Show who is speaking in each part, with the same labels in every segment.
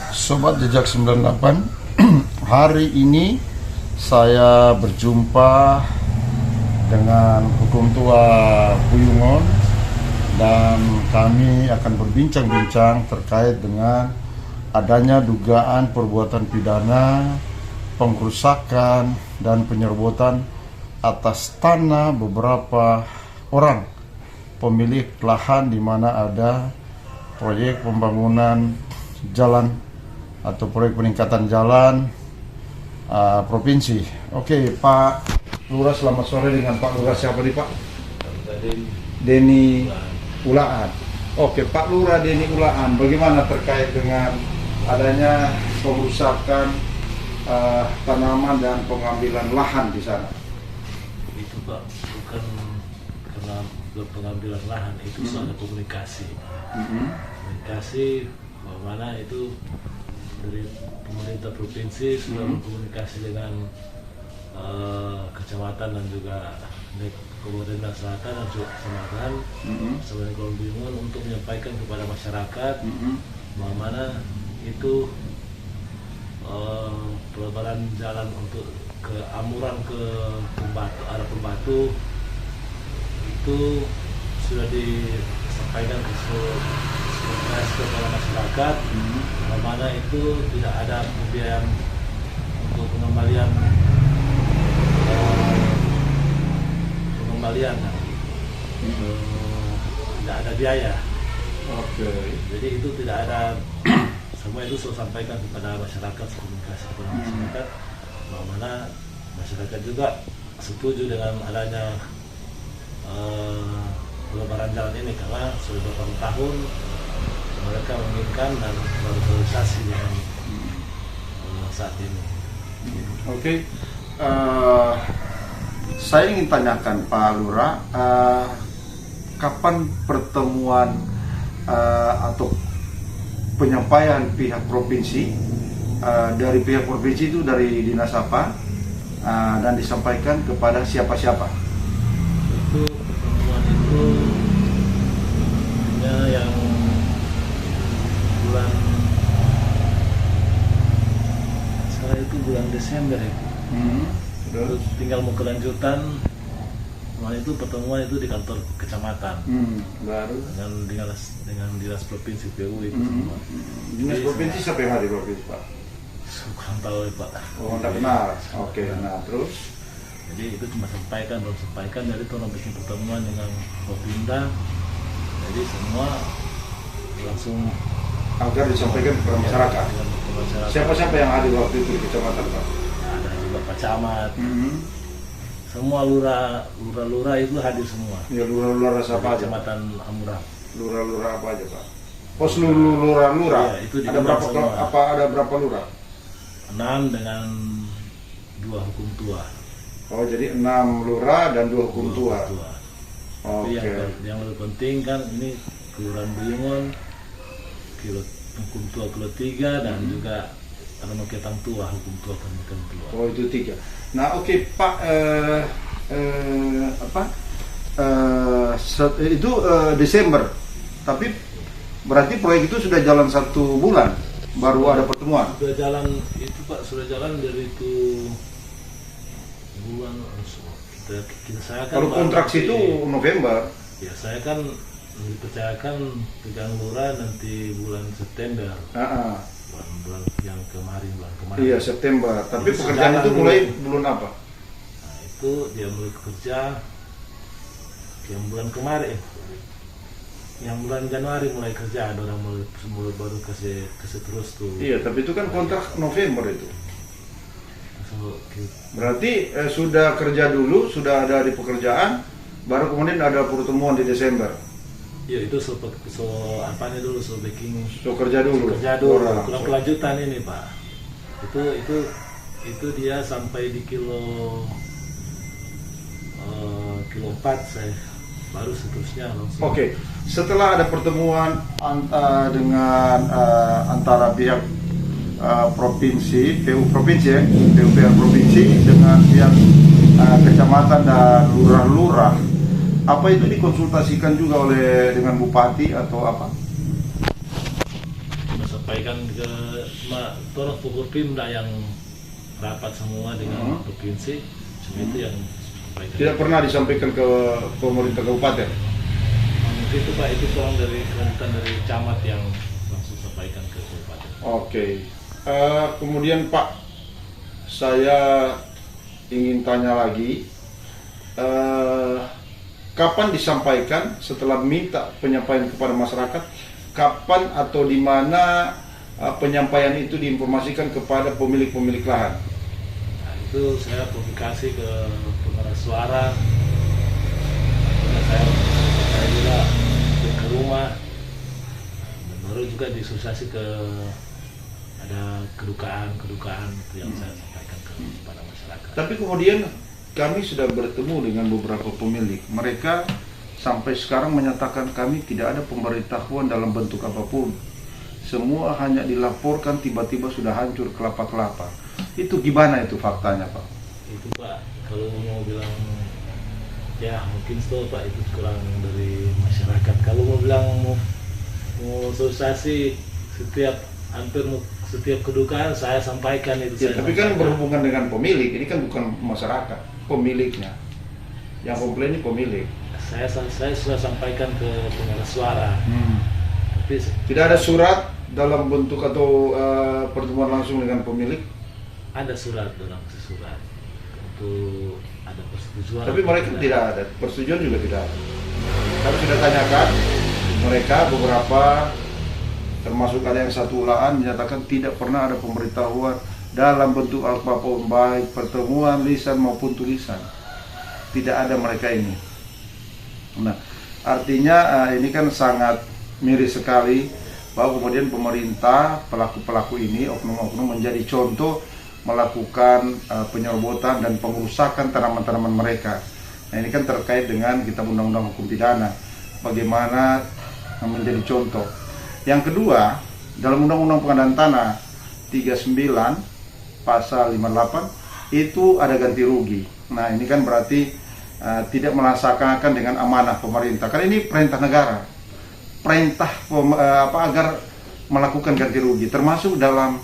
Speaker 1: Sobat Jejak 98, hari ini saya berjumpa dengan Hukum Tua Puyungon dan kami akan berbincang-bincang terkait dengan adanya dugaan perbuatan pidana, pengrusakan dan penyerobotan atas tanah beberapa orang pemilik lahan di mana ada proyek pembangunan jalan atau proyek peningkatan jalan provinsi. Oke, Pak Lurah, selamat sore. Dengan Pak Lurah siapa nih, Pak? Denny Ulaan. Oke, Pak Lurah Denny Ulaan, bagaimana terkait dengan adanya pengerusakan tanaman dan pengambilan lahan di sana?
Speaker 2: Itu Pak, bukan karena pengambilan lahan, itu soal komunikasi. Komunikasi bagaimana itu dari pemerintah provinsi sudah berkomunikasi dengan kecamatan dan juga Kabupaten Selatan dan juga kecamatan sebagai Kolombiungan untuk menyampaikan kepada masyarakat bagaimana itu pelebaran jalan untuk ke Amuran ke Pembatu, arah Pembatu itu sudah disampaikan kepada masyarakat bagaimana itu tidak ada pembiayaan untuk pengembalian tidak ada biaya.
Speaker 1: Oke.
Speaker 2: Jadi itu tidak ada, semua itu saya sampaikan kepada masyarakat, komunikasi kepada masyarakat bagaimana masyarakat juga setuju dengan adanya pelebaran jalan ini karena sudah beberapa tahun mereka menginginkan dan berorganisasi dengan saat ini.
Speaker 1: Oke. Saya ingin tanyakan Pak Lurah, kapan pertemuan atau penyampaian pihak provinsi, dari pihak provinsi itu dari dinas apa, dan disampaikan kepada siapa-siapa?
Speaker 2: Itu pertemuan itu yang bulan sekarang itu bulan Desember ya. Terus tinggal mau kelanjutan, itu pertemuan itu di kantor kecamatan.
Speaker 1: Baru
Speaker 2: dengan dinas provinsi PU itu semua.
Speaker 1: Dinas provinsi siapa yang hadir waktu itu, Pak?
Speaker 2: Kurang tahu ya Pak.
Speaker 1: Oh, tidak kenal. Oke, nah terus?
Speaker 2: Jadi itu cuma sampaikan, jadi tolong bikin pertemuan dengan Propinda. Jadi semua langsung
Speaker 1: Agar disampaikan kepada masyarakat. Siapa-siapa yang hadir waktu itu di kecamatan, Pak?
Speaker 2: Ada juga Pak Camat. Semua lurah itu hadir semua.
Speaker 1: Ya, lurah-lurah siapa aja?
Speaker 2: Kecamatan Amuran.
Speaker 1: Lurah-lurah apa aja, Pak? Oh, seluruh lurah-lurah.
Speaker 2: Iya, itu
Speaker 1: ada berapa
Speaker 2: semua.
Speaker 1: ada berapa lurah?
Speaker 2: 6 dengan 2 hukum tua.
Speaker 1: Oh, jadi 6 lurah dan 2 hukum tua.
Speaker 2: Tapi
Speaker 1: Oke.
Speaker 2: yang lebih penting kan ini Kelurahan Buyungon, hukum tua Kilo 3 dan juga Ketang Tua, hukum tua Ketang Tua.
Speaker 1: Oh, itu 3. Nah, oke, Pak, itu Desember. Tapi berarti proyek itu sudah jalan 1 bulan baru ada pertemuan.
Speaker 2: Sudah jalan itu Pak, sudah jalan dari itu bulan saya kan.
Speaker 1: Kalau kontraksi itu November.
Speaker 2: Ya, saya kan dipercayakan pegang lurah nanti bulan September. Bulan kemarin.
Speaker 1: Iya, September. Tapi
Speaker 2: Jadi
Speaker 1: pekerjaan itu
Speaker 2: dulu.
Speaker 1: mulai bulan apa?
Speaker 2: Nah, itu dia mulai kerja yang bulan kemarin. Yang bulan Januari mulai kerja, ada orang mulai baru kasih terus tuh.
Speaker 1: Iya, tapi itu kan kontrak November itu.
Speaker 2: So,
Speaker 1: Berarti sudah kerja dulu, sudah ada di pekerjaan, baru kemudian ada pertemuan di Desember.
Speaker 2: ya itu so apanya dulu, so baking.
Speaker 1: So kerja dulu.
Speaker 2: Kurang kelanjutan ini Pak. Itu dia sampai di kilo 4 saya baru seterusnya langsung.
Speaker 1: Oke, setelah ada pertemuan dengan antara pihak provinsi, PU provinsi ya, PUPR provinsi dengan pihak kecamatan dan lurah-lurah, apa itu dikonsultasikan juga dengan bupati atau apa?
Speaker 2: sampaikan ke orang Forkopimda yang rapat semua dengan provinsi, cuma itu yang sampaikan.
Speaker 1: Tidak pernah disampaikan ke pemerintah kabupaten?
Speaker 2: Mungkin itu Pak, itu tolong dari kelanjutan dari camat yang langsung sampaikan ke kabupaten.
Speaker 1: Oke. Kemudian Pak, saya ingin tanya lagi, kapan disampaikan setelah minta penyampaian kepada masyarakat? Kapan atau di mana penyampaian itu diinformasikan kepada pemilik-pemilik lahan?
Speaker 2: Nah, itu saya publikasi ke pengeras suara. Saya juga ke rumah, dan baru juga disosialisasi ke ada kedukaan itu yang saya sampaikan kepada masyarakat.
Speaker 1: Tapi kemudian kami sudah bertemu dengan beberapa pemilik. Mereka sampai sekarang menyatakan kami tidak ada pemberitahuan dalam bentuk apapun. Semua hanya dilaporkan tiba-tiba sudah hancur kelapa-kelapa. Itu gimana itu faktanya Pak?
Speaker 2: Itu Pak, kalau mau bilang ya mungkin itu Pak, itu kurang dari masyarakat. Kalau mau bilang mau sosialisasi hampir setiap kedukaan saya sampaikan itu.
Speaker 1: Ya, tapi kan berhubungan dengan pemilik, ini kan bukan masyarakat, pemiliknya. Yang komplain ini pemilik.
Speaker 2: Saya sudah sampaikan ke pengeras suara. Tapi
Speaker 1: tidak ada surat dalam bentuk atau pertemuan langsung dengan pemilik?
Speaker 2: Ada surat, dalam surat untuk ada persetujuan.
Speaker 1: Tapi mereka tidak ada, persetujuan juga tidak ada. Kami sudah tanyakan mereka beberapa, termasuk ada yang satu lahan menyatakan tidak pernah ada pemberitahuan dalam bentuk apapun, baik pertemuan lisan maupun tulisan. Tidak ada mereka ini. Nah, artinya ini kan sangat miris sekali bahwa kemudian pemerintah, pelaku-pelaku ini, oknum-oknum menjadi contoh melakukan penyerobotan dan pengerusakan tanaman-tanaman mereka. Nah, ini kan terkait dengan Kitab Undang-Undang Hukum Pidana, bagaimana menjadi contoh. Yang kedua, dalam Undang-Undang Pengadaan Tanah 39 pasal 58 itu ada ganti rugi. Nah, ini kan berarti tidak melaksanakan dengan amanah pemerintah. Karena ini perintah negara, perintah agar melakukan ganti rugi, termasuk dalam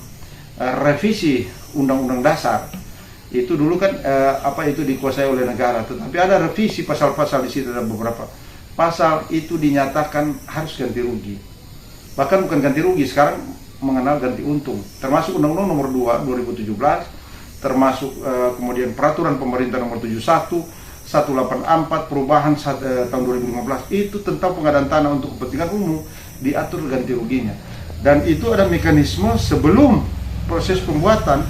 Speaker 1: revisi Undang-Undang Dasar. Itu dulu kan itu dikuasai oleh negara, tetapi ada revisi pasal-pasal di situ, ada beberapa pasal itu dinyatakan harus ganti rugi. Bahkan bukan ganti rugi, sekarang mengenal ganti untung. Termasuk Undang-Undang Nomor 2 2017, termasuk kemudian Peraturan Pemerintah Nomor 71 184 perubahan tahun 2015 itu tentang pengadaan tanah untuk kepentingan umum, diatur ganti ruginya. Dan itu ada mekanisme sebelum proses pembuatan,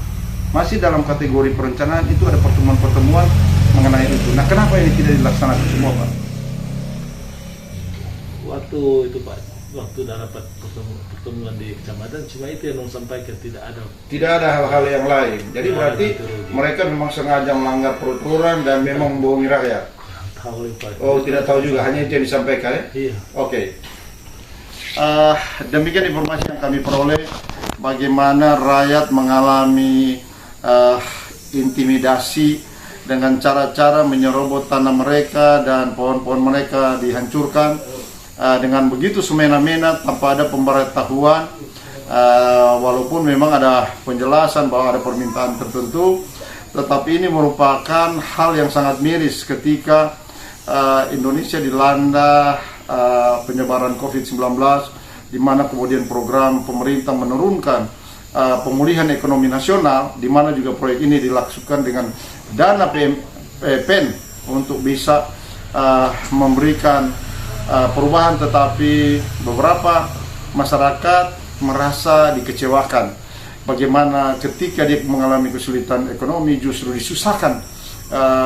Speaker 1: masih dalam kategori perencanaan, itu ada pertemuan-pertemuan mengenai itu. Nah, kenapa ini tidak dilaksanakan semua Pak?
Speaker 2: Waktu itu Pak, waktu dapat pertemuan di kecamatan, cuma itu yang sampaikan, tidak ada
Speaker 1: hal-hal yang lain. Jadi berarti mereka memang sengaja melanggar peraturan dan memang membohongi rakyat. Oh, tidak tahu juga, hanya itu yang disampaikan ya?
Speaker 2: Iya.
Speaker 1: Oke. Demikian informasi yang kami peroleh, bagaimana rakyat mengalami intimidasi dengan cara-cara menyerobot tanah mereka dan pohon-pohon mereka dihancurkan dengan begitu semena-mena tanpa ada pemberitahuan, walaupun memang ada penjelasan bahwa ada permintaan tertentu, tetapi ini merupakan hal yang sangat miris ketika Indonesia dilanda penyebaran COVID-19, di mana kemudian program pemerintah menurunkan pemulihan ekonomi nasional, di mana juga proyek ini dilakukan dengan dana PN untuk bisa memberikan perubahan, tetapi beberapa masyarakat merasa dikecewakan. Bagaimana ketika dia mengalami kesulitan ekonomi justru disusahkan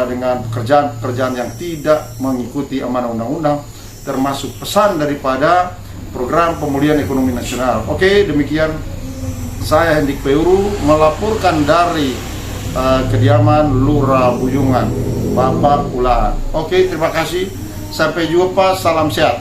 Speaker 1: dengan pekerjaan-pekerjaan yang tidak mengikuti amanah undang-undang, termasuk pesan daripada program pemulihan ekonomi nasional. Oke, demikian saya Hendik Peuru melaporkan dari kediaman Lurah Buyungan, Bapak Ulaan. Oke, terima kasih. Sampai jumpa, salam sehat.